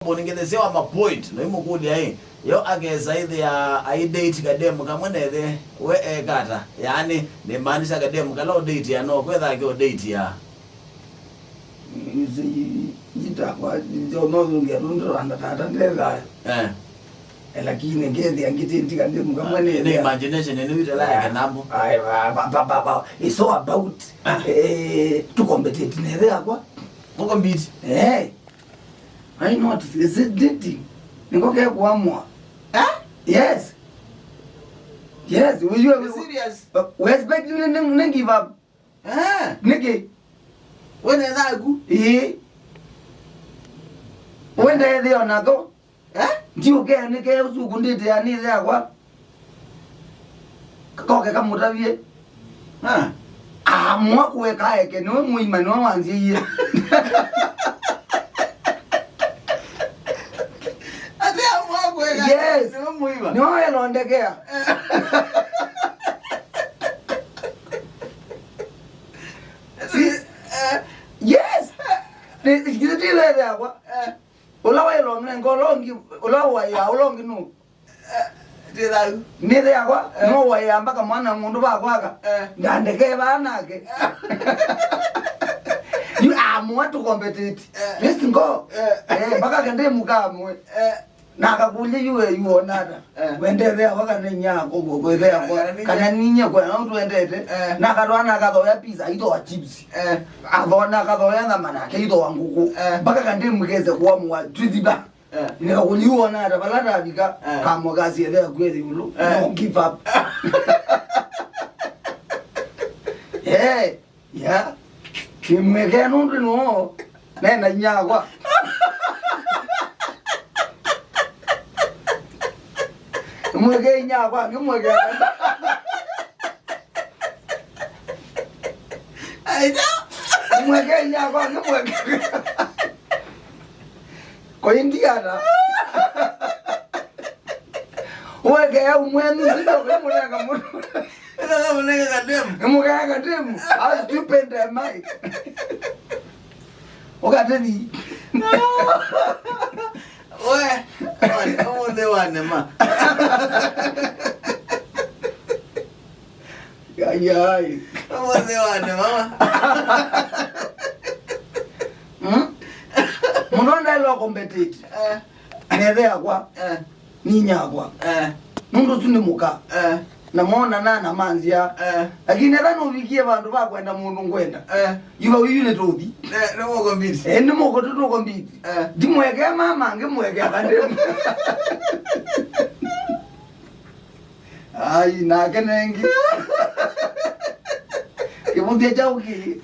Boningelezewa ma point no imukudi ai yo ageza idhi ya ai date kademu kamwenethe we kata yani ne maanisha kademu kala date ya no kwetha ke date ya itakwa ndio no ngerundo randa tata ndela lakini ngezi angiti kademu kamwenethe ne imagination ne wita la ya nambo ai ba it's all about to compete nethe akwa compete I not is it dating? Nikoke kuamua. Yes. Yes, will you serious? We expect you to give up. Niki. When is that good? When they on a go? You get Niki who could did the need there what? Koke kamutavie. Mwa kuweka yake no muima no wanzi. Yes, no elondekea. Yes. Ngizithi there kwa. Ulawa elonge ngolongi ulawa ya ulongi nu. Tirayu. Nithe yakwa no waya mpaka mwana mundu bakwaka. Ndandeke bana ke. You are more to compete. Let's go. Baka kende mukamwe. Nakakulia you onada wende there wakane nyako gogo there kwa kana ninya kwa ndo wendete nakarwana kadoya pizza ito wa chips avona kadoya ngama ke ito wanguku baka kande mugeze kwa mwa twidiba nikakulia onada balada bika kamo gazi there kwezi ulu no give up yeah kimweke nundu no nena nyakwa mweke nyakwa ngimweke aita mweke nyakwa ngimweke ko indiana weke umwenu ndio kumuleka mutu Ela muleka kademu mweke kademu as stupid am I okateni we wane ma Ay. wane mama Munonda lo compete neve yakwa ninya yakwa mundu tunimuka namona na manzia lakini nadhani uvikie bantu bakwenda mundu ngwenda yuba uyule tobi no compete ni moko tuto compete dimweke mama ngemweke akandemu ai na kenengi kibumbia chauki